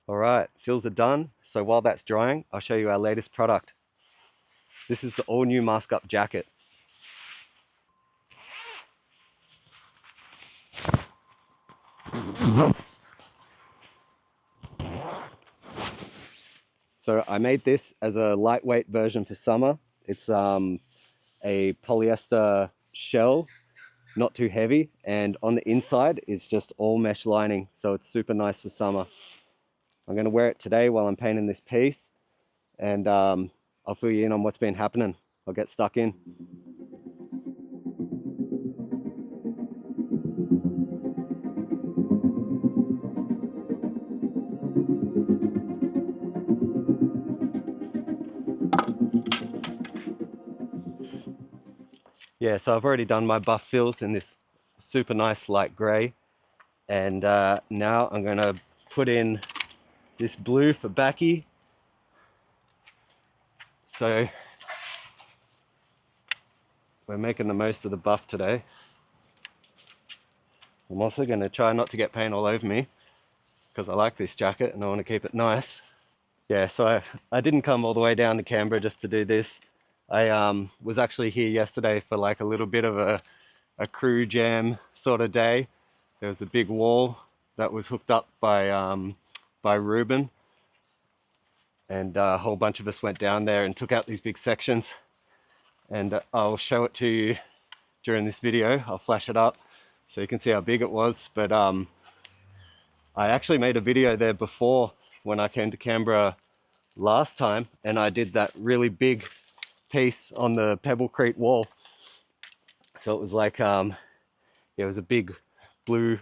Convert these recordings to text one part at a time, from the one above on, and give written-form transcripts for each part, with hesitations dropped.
All right, fills are done. So while that's drying, I'll show you our latest product. This is the all new Maskup Jacket. So I made this as a lightweight version for summer. It's a polyester shell, not too heavy, and on the inside is just all mesh lining, so it's super nice for summer. I'm going to wear it today while I'm painting this piece, and I'll fill you in on what's been happening. I'll get stuck in. Yeah, so I've already done my buff fills in this super nice light grey, and now I'm going to put in this blue for backy. So we're making the most of the buff today. I'm also going to try not to get paint all over me because I like this jacket and I want to keep it nice. Yeah, so I didn't come all the way down to Canberra just to do this. I was actually here yesterday for like a little bit of a crew jam sort of day. There was a big wall that was hooked up by Ruben, and a whole bunch of us went down there and took out these big sections, and I'll show it to you during this video. I'll flash it up so you can see how big it was. But I actually made a video there before when I came to Canberra last time, and I did that really big piece on the Pebblecrete wall. So it was like it was a big blue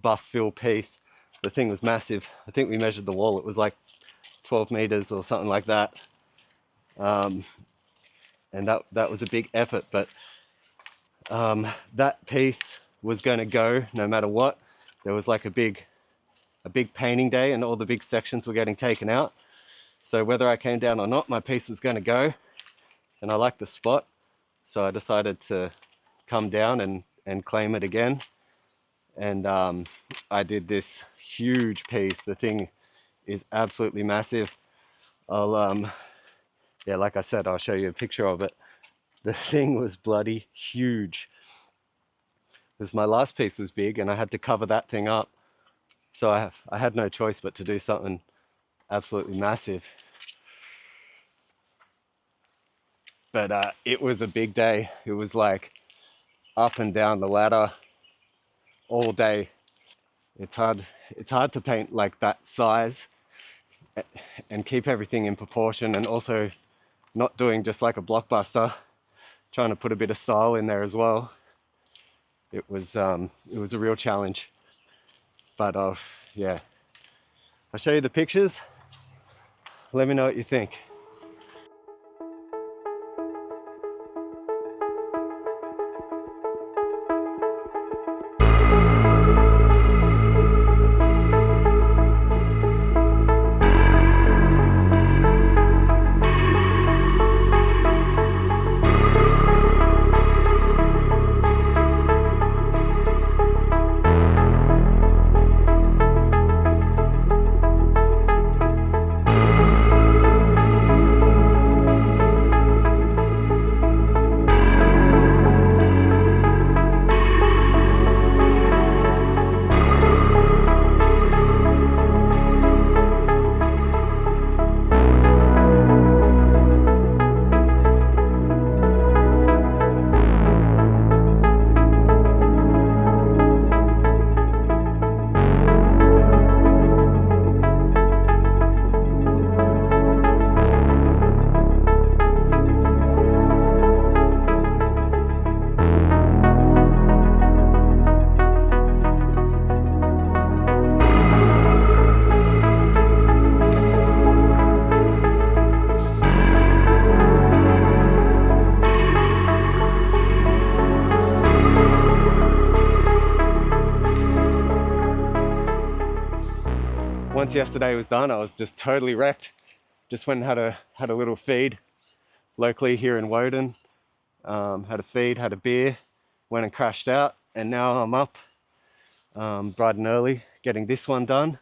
buff fill piece. The thing was massive. I think we measured the wall, it was like 12 meters or something like that. And that was a big effort, but that piece was going to go no matter what. There was like a big painting day and all the big sections were getting taken out. So whether I came down or not, my piece was going to go, and I liked the spot. So I decided to come down and claim it again. And I did this huge piece. The thing is absolutely massive. Yeah, like I said, I'll show you a picture of it. The thing was bloody huge. Because my last piece was big and I had to cover that thing up. So I had no choice but to do something absolutely massive. But it was a big day. It was like up and down the ladder all day. It's hard to paint like that size and keep everything in proportion, and also not doing just like a blockbuster, trying to put a bit of style in there as well. It was a real challenge. But yeah, I'll show you the pictures. Let me know what you think. Once yesterday was done, I was just totally wrecked. Just went and had a little feed locally here in Woden. Had a feed, had a beer, went and crashed out, and now I'm up bright and early getting this one done.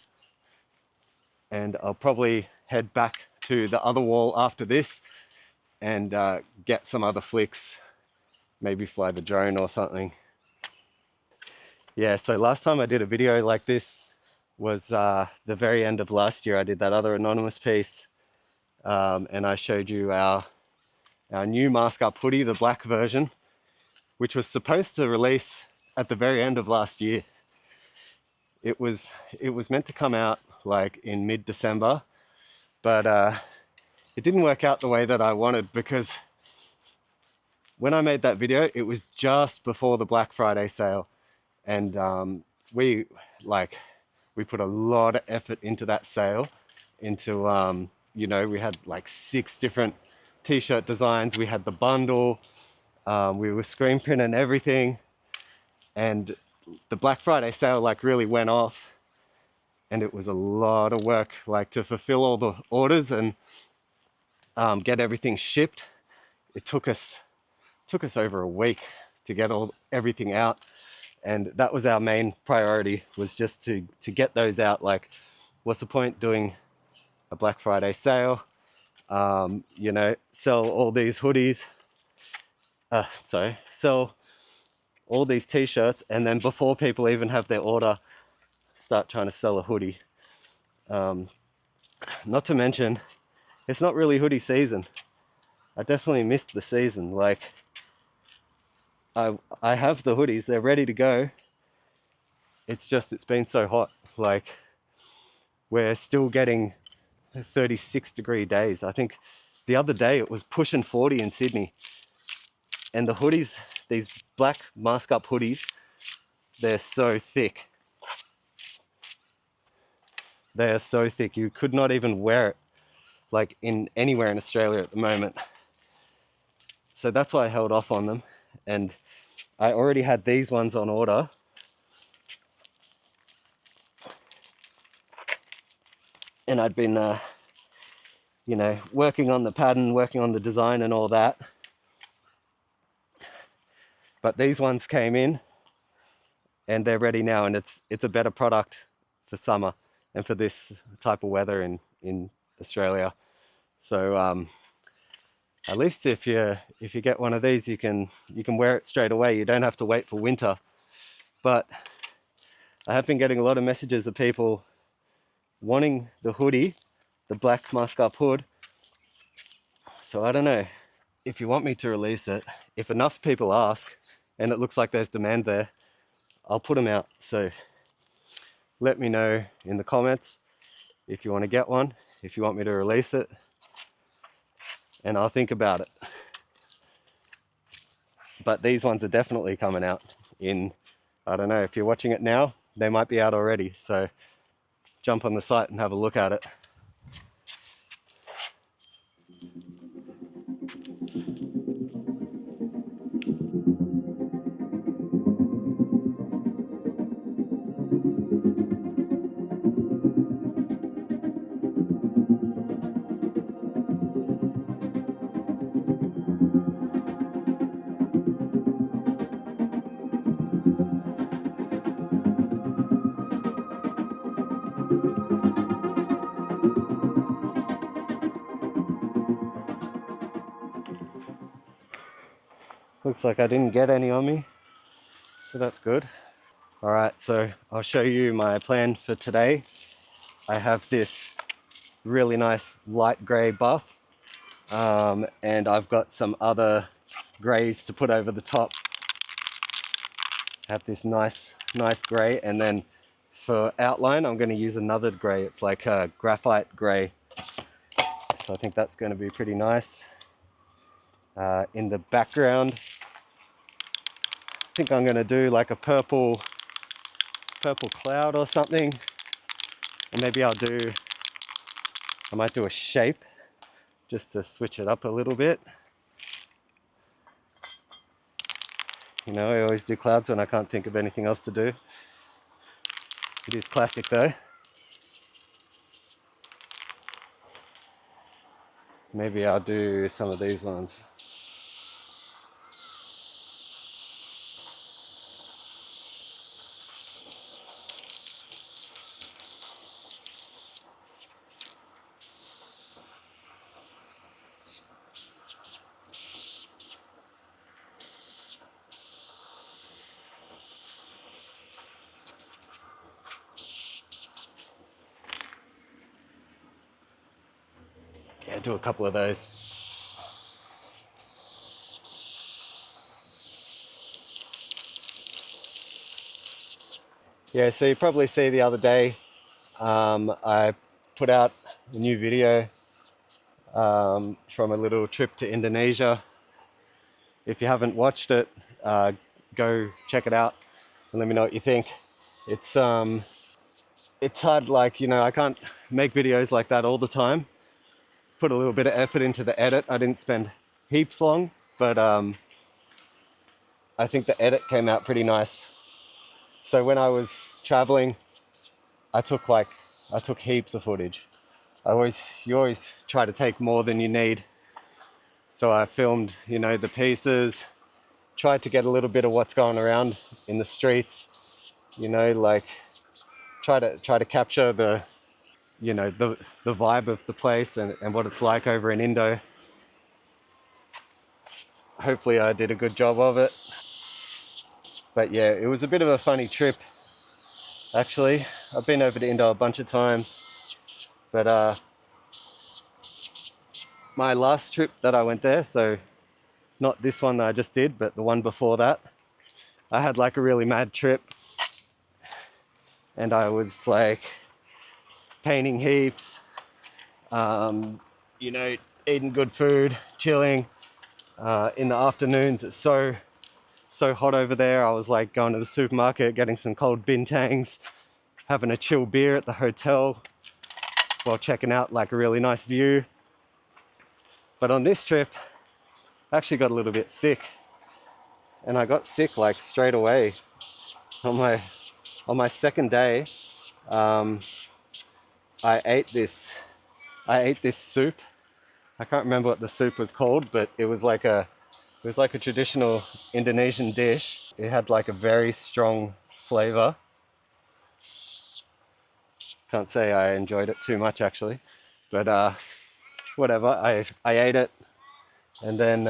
and I'll probably head back to the other wall after this and get some other flicks, maybe fly the drone or something. Yeah, so last time I did a video like this was the very end of last year. I did that other anonymous piece, and I showed you our new Maskup hoodie, the black version, which was supposed to release at the very end of last year. It was meant to come out like in mid-December, but it didn't work out the way that I wanted, because when I made that video, it was just before the Black Friday sale, and we put a lot of effort into that sale, into you know, we had like 6 different t-shirt designs, we had the bundle, we were screen printing everything, and the Black Friday sale like really went off, and it was a lot of work, like to fulfill all the orders and get everything shipped. It took us over a week to get everything out, and that was our main priority, was just to get those out. Like, what's the point doing a Black Friday sale, you know, sell all these hoodies, sell all these t-shirts, and then before people even have their order, start trying to sell a hoodie. Not to mention, it's not really hoodie season. I definitely missed the season. Like, I have the hoodies, they're ready to go. It's just, it's been so hot. Like, we're still getting 36-degree days. I think the other day it was pushing 40 in Sydney. And the hoodies, these black Maskup hoodies, they're so thick. They are so thick, you could not even wear it like in anywhere in Australia at the moment. So that's why I held off on them. And I already had these ones on order. And I'd been, you know, working on the pattern, working on the design and all that. But these ones came in and they're ready now, and it's a better product for summer and for this type of weather in Australia. So at least if you get one of these, you can wear it straight away. You don't have to wait for winter. But I have been getting a lot of messages of people wanting the hoodie, the black Maskup hood. So I don't know if you want me to release it. If enough people ask and it looks like there's demand there, I'll put them out. So let me know in the comments if you want to get one, if you want me to release it, and I'll think about it. But these ones are definitely coming out in, I don't know, if you're watching it now, they might be out already. So jump on the site and have a look at it. Looks like I didn't get any on me, so that's good. All right, so I'll show you my plan for today. I have this really nice light gray buff, and I've got some other grays to put over the top. I have this nice gray, and then for outline I'm going to use another gray. It's like a graphite gray, so I think that's going to be pretty nice. In the background, I think I'm going to do like a purple cloud or something, and maybe I might do a shape just to switch it up a little bit. You know, I always do clouds when I can't think of anything else to do. It is classic though. Maybe I'll do some of these ones. Yeah, do a couple of those. Yeah, so you probably see the other day, I put out a new video from a little trip to Indonesia. If you haven't watched it, go check it out and let me know what you think. It's hard, like, you know, I can't make videos like that all the time. Put a little bit of effort into the edit. I didn't spend heaps long, but I think the edit came out pretty nice. So when I was traveling, I took heaps of footage. You always try to take more than you need. So I filmed, you know, the pieces, tried to get a little bit of what's going around in the streets, you know, like try to capture the, you know, the vibe of the place and what it's like over in Indo. Hopefully I did a good job of it. But yeah, it was a bit of a funny trip, actually. I've been over to Indo a bunch of times, but my last trip that I went there, so not this one that I just did, but the one before that, I had like a really mad trip, and I was like painting heaps, you know, eating good food, chilling. In the afternoons, it's so hot over there. I was like going to the supermarket, getting some cold bintangs, having a chill beer at the hotel while checking out like a really nice view. But on this trip, I actually got a little bit sick, and I got sick like straight away on my second day. I ate this soup. I can't remember what the soup was called, but it was like a traditional Indonesian dish. It had like a very strong flavor. Can't say I enjoyed it too much, actually, but whatever. I ate it, and then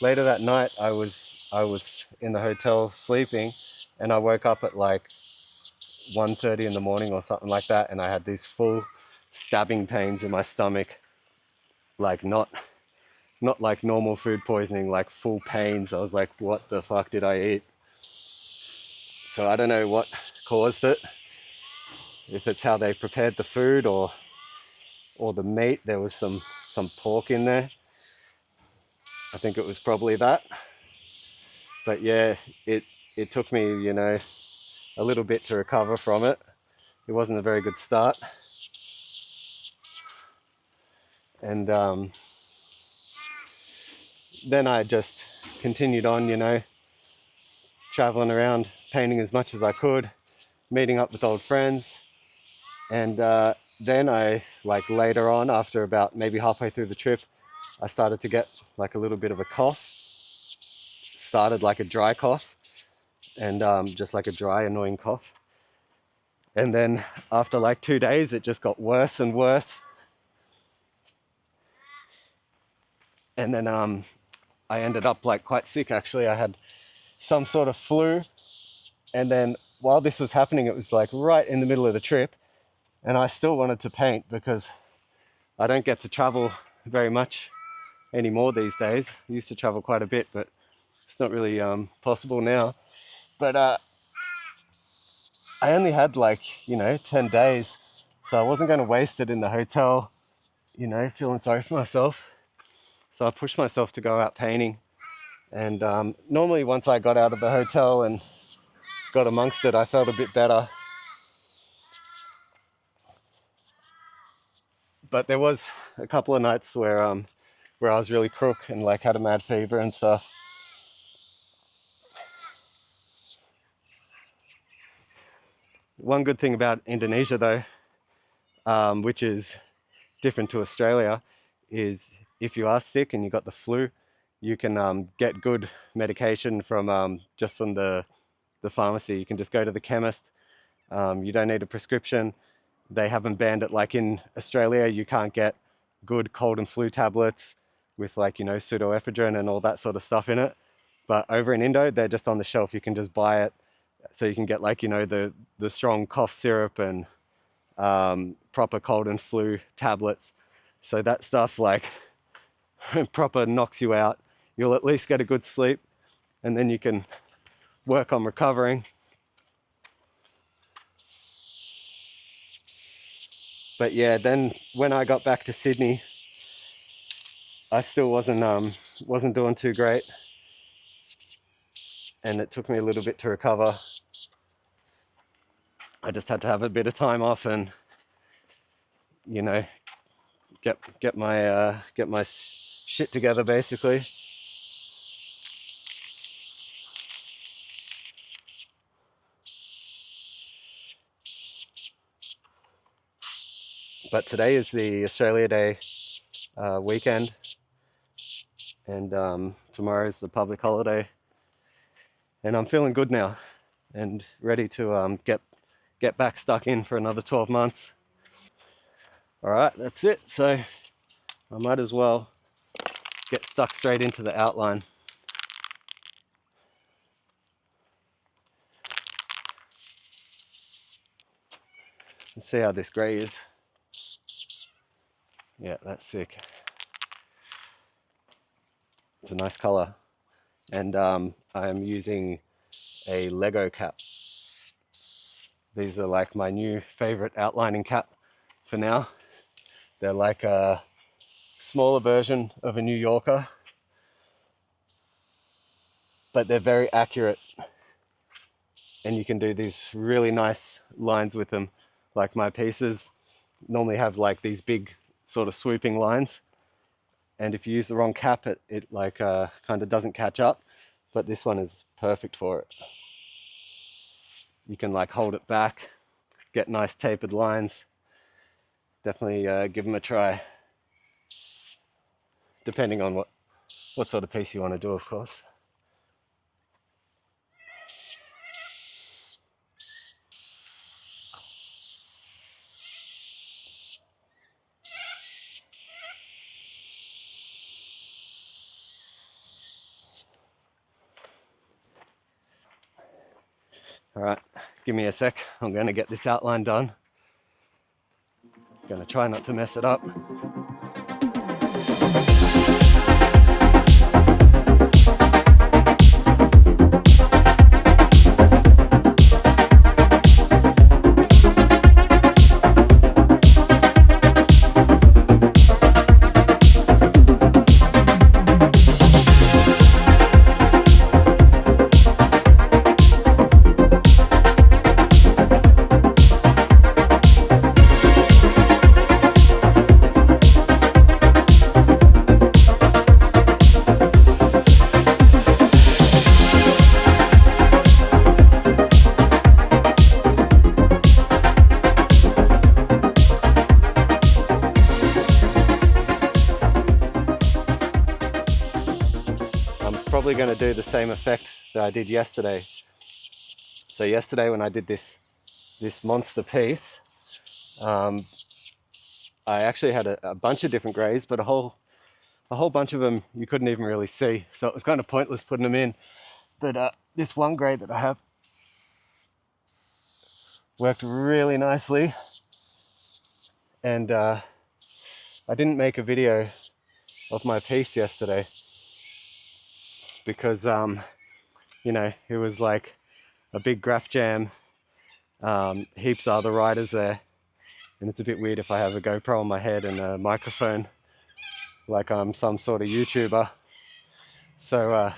later that night I was in the hotel sleeping, and I woke up at like 1:30 in the morning or something like that, and I had these full stabbing pains in my stomach, like not like normal food poisoning, like full pains. I was like, what the fuck did I eat? So I don't know what caused it, if it's how they prepared the food or the meat. There was some pork in there. I think it was probably that. But yeah, it took me, you know, a little bit to recover from it. It wasn't a very good start. And then I just continued on, you know, traveling around, painting as much as I could, meeting up with old friends. And then I, like later on, after about maybe halfway through the trip, I started to get like a little bit of a cough. Started like a dry cough, and just like a dry, annoying cough. And then after like 2 days, it just got worse and worse. And then I ended up like quite sick, actually. I had some sort of flu. And then while this was happening, it was like right in the middle of the trip. And I still wanted to paint because I don't get to travel very much anymore these days. I used to travel quite a bit, but it's not really possible now. But I only had like, you know, 10 days. So I wasn't going to waste it in the hotel, you know, feeling sorry for myself. So I pushed myself to go out painting. And normally once I got out of the hotel and got amongst it, I felt a bit better. But there was a couple of nights where I was really crook and like had a mad fever and stuff. One good thing about Indonesia though, which is different to Australia, is if you are sick and you got the flu, you can get good medication from just from the pharmacy. You can just go to the chemist. You don't need a prescription. They haven't banned it like in Australia. You can't get good cold and flu tablets with like, you know, pseudoephedrine and all that sort of stuff in it. But over in Indo, they're just on the shelf. You can just buy it. So you can get like, you know, the strong cough syrup and proper cold and flu tablets. So that stuff like proper knocks you out. You'll at least get a good sleep, and then you can work on recovering. But yeah, then when I got back to Sydney, I still wasn't doing too great, and it took me a little bit to recover. I just had to have a bit of time off and, you know, get my shit together basically. But today is the Australia Day weekend, and tomorrow is the public holiday, and I'm feeling good now and ready to get back stuck in for another 12 months. All right, that's it. So I might as well get stuck straight into the outline. Let's see how this grey is. Yeah, that's sick. It's a nice color. And I'm using a Lego cap. These are like my new favorite outlining cap for now. They're like a smaller version of a New Yorker, but they're very accurate. And you can do these really nice lines with them. Like my pieces normally have like these big sort of swooping lines. And if you use the wrong cap, it like kind of doesn't catch up. But this one is perfect for it. You can like hold it back, get nice tapered lines. Definitely give them a try. Depending on what sort of piece you want to do, of course. All right, give me a sec. I'm going to get this outline done. I'm going to try not to mess it up. Probably going to do the same effect that I did yesterday. So yesterday when I did this monster piece, I actually had a bunch of different greys, but a whole bunch of them you couldn't even really see. So it was kind of pointless putting them in. But this one grey that I have worked really nicely. And I didn't make a video of my piece yesterday because, you know, it was like a big graph jam, heaps of other riders there. And it's a bit weird if I have a GoPro on my head and a microphone like I'm some sort of YouTuber. So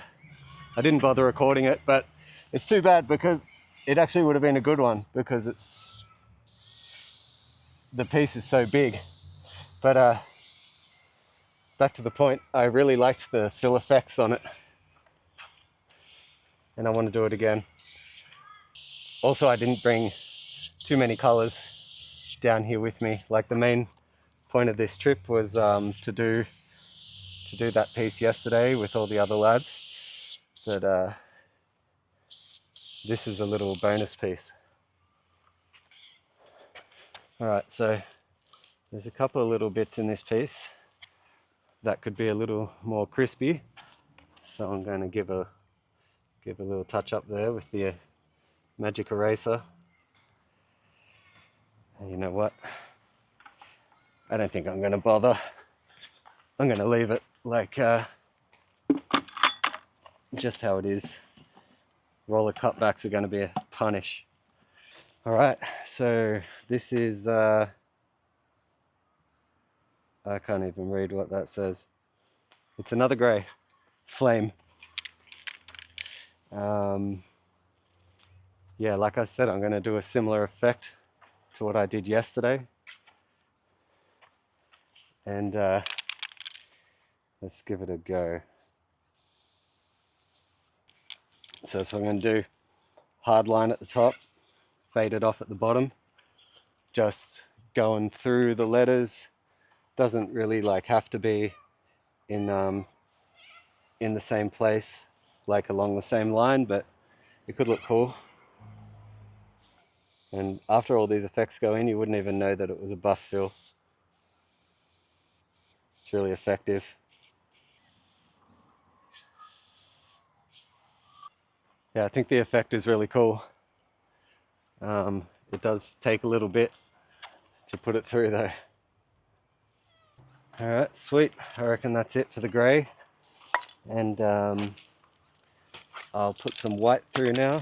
I didn't bother recording it, but it's too bad because it actually would have been a good one because the piece is so big. But back to the point, I really liked the fill effects on it and I want to do it again. Also, I didn't bring too many colors down here with me. Like the main point of this trip was to do that piece yesterday with all the other lads. But this is a little bonus piece. All right, so there's a couple of little bits in this piece that could be a little more crispy. So I'm going to give a little touch up there with the magic eraser. And you know what? I don't think I'm going to bother. I'm going to leave it like just how it is. Roller cutbacks are going to be a punish. All right, so this is, I can't even read what that says. It's another grey flame. Yeah, like I said, I'm going to do a similar effect to what I did yesterday. And let's give it a go. So that's what I'm going to do. Hard line at the top, fade it off at the bottom. Just going through the letters. Doesn't really like have to be in the same place, like along the same line, but it could look cool. And after all these effects go in, you wouldn't even know that it was a buff fill. It's really effective. Yeah, I think the effect is really cool. It does take a little bit to put it through though. All right, sweet. I reckon that's it for the grey. And I'll put some white through now.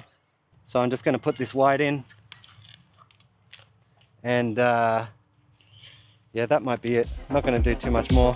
So I'm just going to put this white in. And yeah, that might be it. I'm not going to do too much more.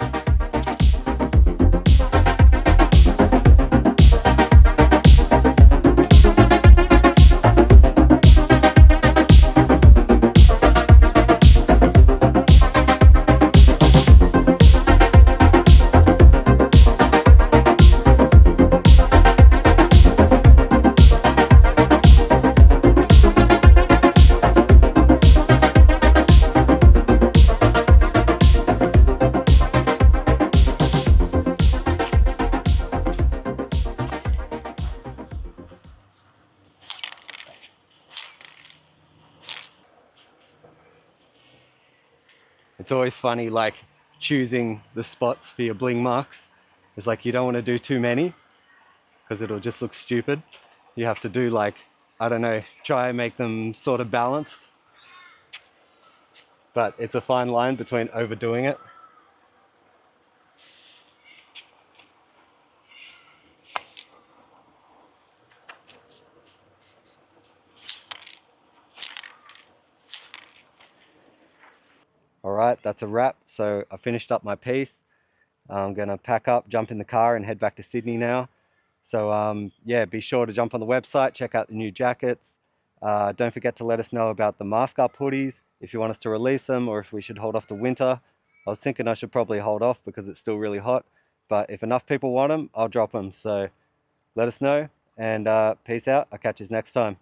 It's always funny, like choosing the spots for your bling marks. It's like you don't want to do too many because it'll just look stupid. You have to do like, I don't know, try and make them sort of balanced. But it's a fine line between overdoing it. All right, that's a wrap. So I finished up my piece. I'm gonna pack up, jump in the car and head back to Sydney now. So yeah, be sure to jump on the website, check out the new jackets. Don't forget to let us know about the Maskup hoodies, if you want us to release them or if we should hold off to winter. I was thinking I should probably hold off because it's still really hot, but if enough people want them, I'll drop them. So let us know and peace out. I'll catch you next time.